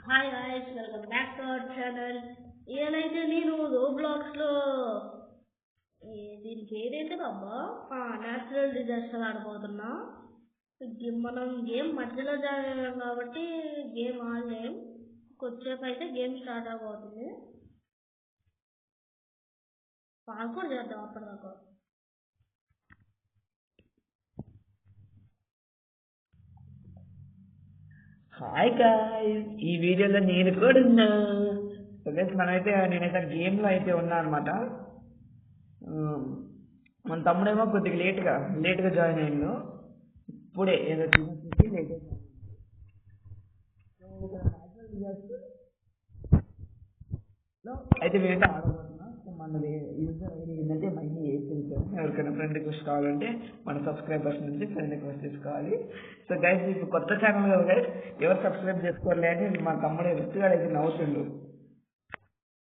Hi guys, welcome back to our channel. ఏదైతే నేను రోబ్లాక్స్లో దీనికి ఏదైతే అబ్బా న్యాచురల్ డిజాస్టర్ ఆడబోతున్నా. మనం గేమ్ మధ్యలో జాయిన్ అయ్యాం కాబట్టి గేమ్ ఆడలేం. కొద్దిసేపు అయితే గేమ్ స్టార్ట్ అవబోతుంది. పార్కౌర్ చేద్దాం అప్పటిదాకా. హాయ్ గాయ్స్, ఈ వీడియోలో నేను కూడా ఉన్నా. నేనైతే గేమ్లో అయితే ఉన్నా అనమాట. మన తమ్ముడేమో కొద్దిగా లేట్గా జాయిన్ అయ్యిండు. ఇప్పుడే ఏదో చూసి లేట్ అయితే మేమైతే ఆడబోతున్నాం. మనది యూజర్ ఐడి ఏంటంటే మళ్ళీ ఎవరికైనా ఫ్రెండ్ రిక్వెస్ట్ కావాలంటే మన సబ్స్క్రైబర్స్ నుంచి ఫ్రెండ్ రిక్వెస్ట్ తీసుకోవాలి. సో గైస్, ఇప్పుడు కొత్త ఛానల్ కదా గైస్, ఎవరు సబ్స్క్రైబ్ చేసుకోవాలి అని మా తమ్ముడు రుచిగాడు అయితే నవ్వుతుండు.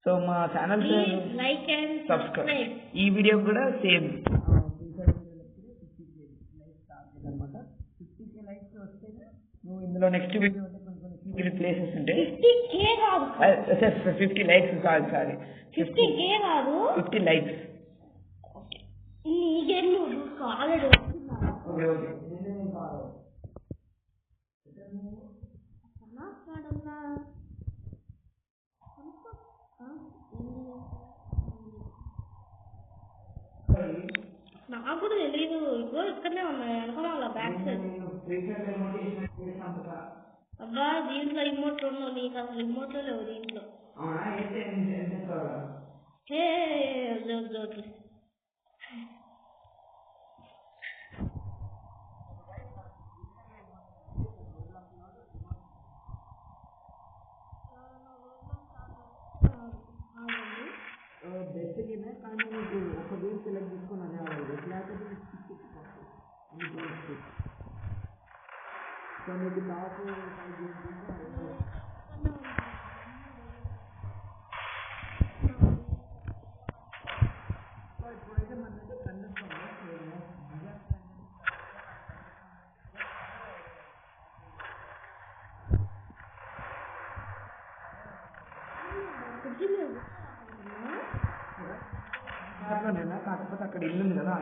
సో మా ఛానల్ సబ్స్క్రైబ్. ఈ వీడియో కూడా సేమ్ అనమాట. 50K లైక్స్ వస్తే నువ్వు ఇందులో నెక్స్ట్ వీడియో ప్లేసెస్ ఉంటాయి. 50 లైక్స్ సారీ 50K కాదు, 50 లైక్స్. నాకు కూడా తెలీదు. ఇప్పుడు ఇక్కడనే ఉన్నాయి అనుకున్నా బ్యాక్ సైడ్. అబ్బా దీంట్లో రిమోట్లు ఉన్నావు, నీకు అసలు రిమోట్లో లేవు దీంట్లో. జోక్ బెస్ట్ గేమే, కానీ నీకు ఒక గేమ్ సెలెక్ట్ చేసుకుని అనేవాళ్ళు. లేకపోతే సో నీకు టాప్ 5 గేమ్స్ ఇప్పుడైతే మనైతే ఖండిస్తాము. నేనా కాకపోతే అక్కడ ఇల్లు ఉంది కదా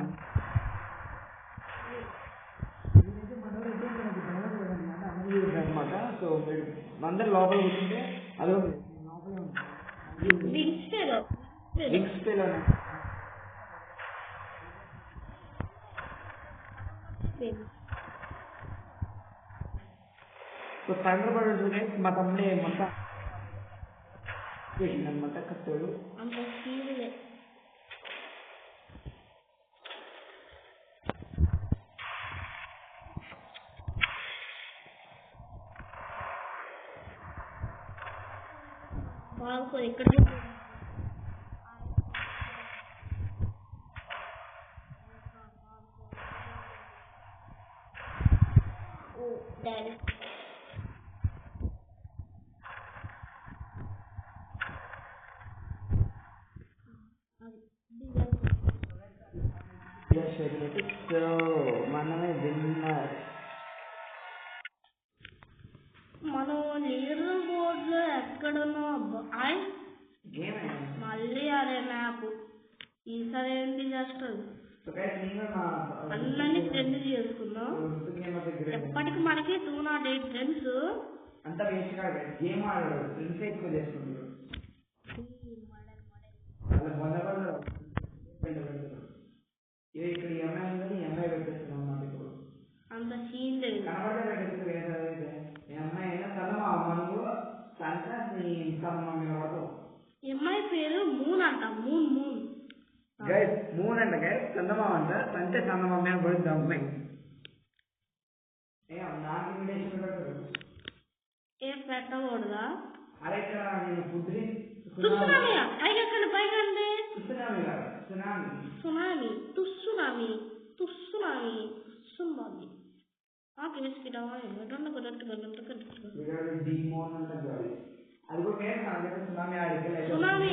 అనమాట. సో అందరు లోపల కూర్చుంటే అది లోపలే ఉంది. సో తండ్రి పడు మా తమ్ముడే మొత్తం అనమాట. కట్టాడు ఇక్కడ మనమే విన్నర్. మనం లీడర్ బోర్డులో ఎక్కడున్నా మళ్ళీ అదే మ్యాప్. ఈసారి ఏంటి చేస్తారు అన్నీ ఫ్రెండ్ చేసుకున్నాం. ఎప్పటికి మనకి 208 ఫ్రెండ్స్. అంతా వేస్ట్ కాదు, గేమ్ ఆడదు, ఫ్రెండ్స్ ఎక్కువ చేసుకుంటారు. ఇక్కడ ఎంఐ ఉందని ఎంఐ పెట్టేస్తున్నాం అన్నమాట. ఇప్పుడు అంత సీన్ లేదు. కనబడే పెట్టేస్తుంది. ఎంఐ అయినా చదవా మనకు సంతా ఎంఐ పేరు మూన్ అంట. మూన్ గైస్, మూన్ అంట గైస్, చందమామ అంట. సంతే చందమామ అని పడుతుంది అమ్మాయి. నాకు ఇన్విటేషన్ పెట్టరు. ఏ పెట్టకూడదా? అరే ఇక్కడ నేను ఫుడ్ సునామీ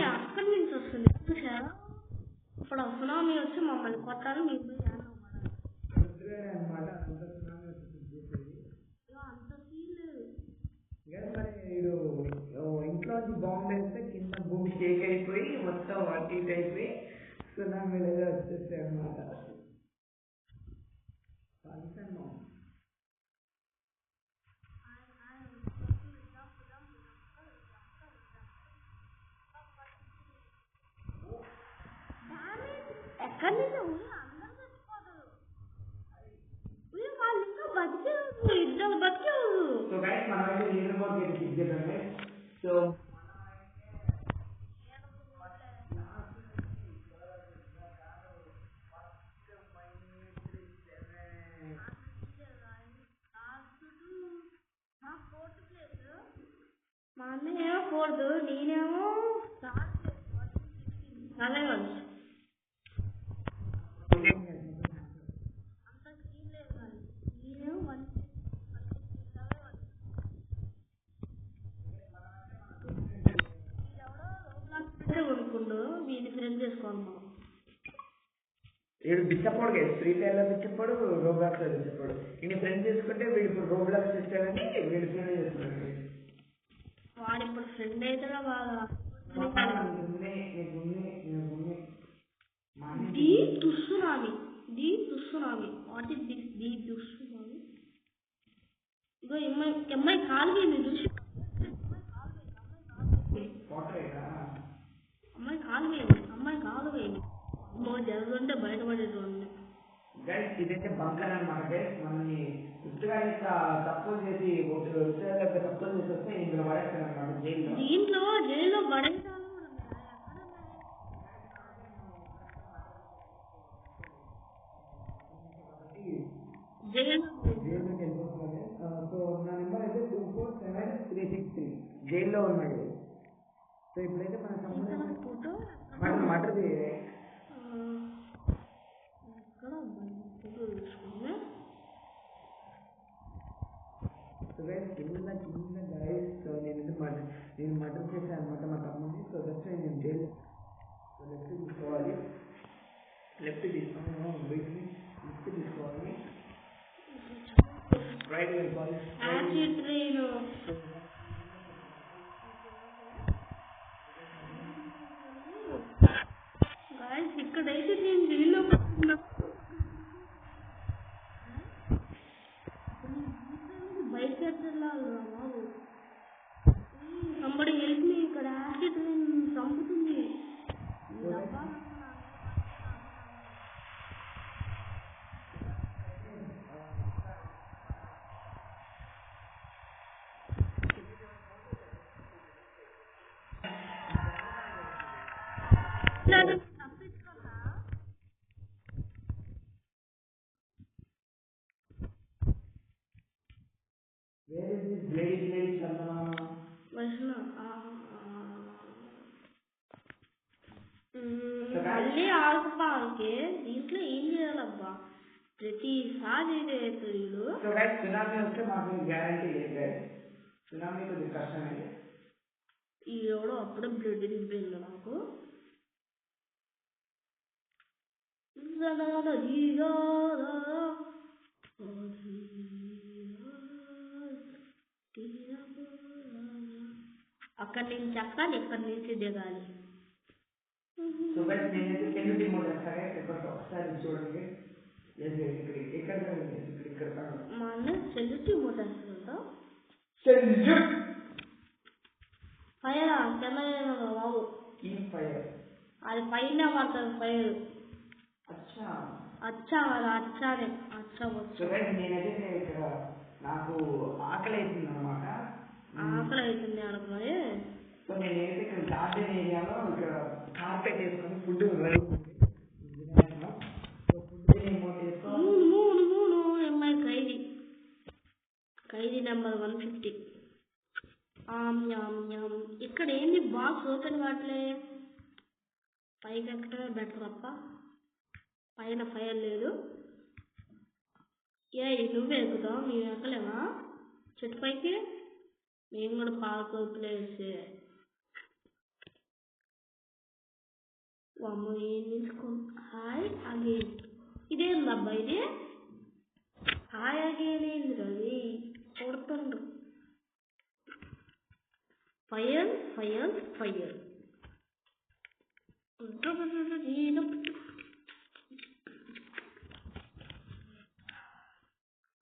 అక్కడి నుంచి వస్తుంది చూసారా? ఇప్పుడు సునామీ వచ్చి మమ్మల్ని కొట్టాలి. మీకు అంత సీన్ లేదు. బాంబు వేస్తే కింద భూమి షేక్ అయిపోయి మొత్తం అటు ఇటు అయిపోయి సునామీలుగా వచ్చేస్తాయి అన్నమాట. ఎక్కడి నుంచి అందరూ చచ్చిపోతారు. వాళ్ళు ఇంకా బతికే ఇద్దరు బతికే. సో గైస్ మనమైతే లీడర్ బోర్డ్ గేట్ చెక్ చేద్దాం. సో మా అన్నయ్య 4th, నేనేమో అదే వాళ్ళు అంత స్కీమ్ లేదు కానీ నేనేమో కొనుక్కుండు వీడిని ఫ్రెండ్ చేసుకోవాలి. మనం వీడు బిచ్చపోడు కదా, ఫ్రీ ఫైర్ లో బిచ్చపోడు, రోబ్లాక్స్ లో బిచ్చపోడు. వీడిని ఫ్రెండ్ చేసుకుంటే వీడు ఇప్పుడు రోబ్లాక్స్ ఇస్తాడని వీడు ఫ్రెండ్ చేసుకున్నాడు. వాడు ఇప్పుడు ఫ్రెండ్ అయితే బాగా దుస్తునామి వాట్ ఇస్ దిస్ దుస్తునామి. ఇగో అమ్మాయి కాలు వేయండి చూసి అమ్మాయి కాలు వేయండి జరుగుతుంటే బయటపడేటువంటి. ఇదైతే బంకర్ అనమాట గైస్. మనని ఉత్తగా తప్పులు చేసి తప్పులు చేసి వస్తే ఇందులో పడేస్తారు అనమాట జైల్లో. జైల్లో పడేసాను జైల్లోకి వెళ్ళిపోతుంది. సో నా నెంబర్ అయితే 247363 జైల్లో ఉన్నాడు. సో ఇప్పుడైతే మన తమ్ముడు మటర్ నేను మటర్ చేశాను అనమాట మా తమ్ముడిని. సో ఫస్ట్ నేను జైలు లెఫ్ట్ తీసుకోవాలి. లెఫ్ట్ తీసుకొని లెఫ్ట్ తీసుకోవాలి, రైట్ వెళ్ళిపోవాలి. ఇక్కడైతే నేను జైల్లో బయట బాబు సంబడి హెల్ప్ మీ. ఇక్కడ యాసిడ్ చంపుతుంది. మళ్ళీ ఆల్ఫాకి దీంట్లో ఏం చేయాలబ్బా ప్రతిసారి ఇదే వీడు. సునామీ వస్తే మాకు గ్యారంటీ లేదు. సునామీ కొద్దిగా కష్టమే. ఈ ఎవడో అప్పుడే బ్లడ్ దింపింది నాకు. అక్కడి నుంచి అక్కాలి, ఇక్కడి నుంచి దిగాలి. మా అన్న సెల్యూట్ మోటార్స్ ఫైర్ కింద బాబు అది పైన పడుతుంది ఫైర్. అచ్చా అది అచ్చానే నేనైతే ఇక్కడ నాకు ఆకలి అవుతుంది అనమాట. ఆకలి అవుతుంది అడగ మరి. సో నేనైతే ఇక్కడ గార్డెన్ ఏరియాలో ఇక్కడ కార్పెట్ వేసుకొని ఫుడ్ ఖైదీ నెంబర్ 150. ఇక్కడ ఏంది బాక్స్ ఓపెన్ కావట్లే. పైకి ఎక్కడమే బెటర్ తప్ప పైన ఫైర్ లేదు. నువ్వే ఎక్కుతావు, మేము ఎక్కలేమా చెట్టు పైకి? మేము కూడా పాలకు ప్లేస్ అమ్మ ఏం తీసుకో. హాయ్ అగైన్ ఇదేందబ్బా ఇది? హాయ్ అగైన్ ఏంది రవి కొడుతుండ్రు. ఫైర్ ఫైర్ ఫైర్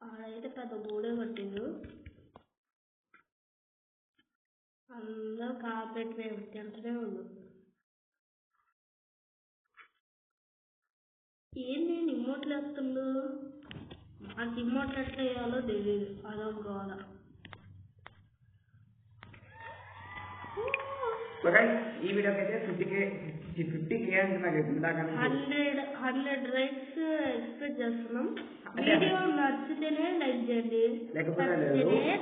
ఆడైతే పెద్ద గూడే కట్టిండు. అందరూ కార్పెట్ మేము తింటూనే ఉన్నాం. ఏంటి ఇమోట్లు వేస్తుండు? నాకు ఇమోట్లు ఎట్లా వేయాలో తెలియదు. అదొక గోడ. ఈ వీడియోకి అయితే 50K అంటే నాకు ఇందాక 100 లైక్స్ ఎక్స్పెక్ట్ చేస్తున్నాం. వీడియో నచ్చితేనే లైక్ చేయండి, లేకపోతే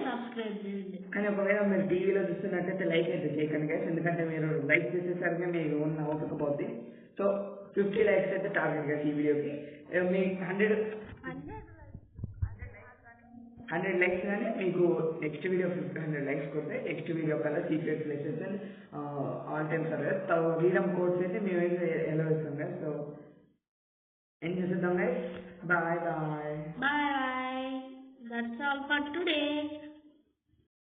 సబ్స్క్రైబ్ చేయండి. కానీ ఒకవేళ మీరు టీవీలో చూస్తున్నట్టయితే లైక్ అయితే చేయకండి గైస్, ఎందుకంటే మీరు లైక్ చేసేసరికి మీకు ఉన్న అవుతుకపోద్ది. సో 50 లైక్స్ అయితే టార్గెట్ గైస్ ఈ వీడియోకి. మీ 100 లైక్స్ కానీ మీకు నెక్స్ట్ వీడియో 100 లైక్స్ కొడితే నెక్స్ట్ వీడియో కల్లా secret places and all time service freedom codes అయితే మేమైతే ఎలా వేస్తాం గైస్. సో ఏం చేసేద్దాం guys. Bye bye. Bye. That's all for today.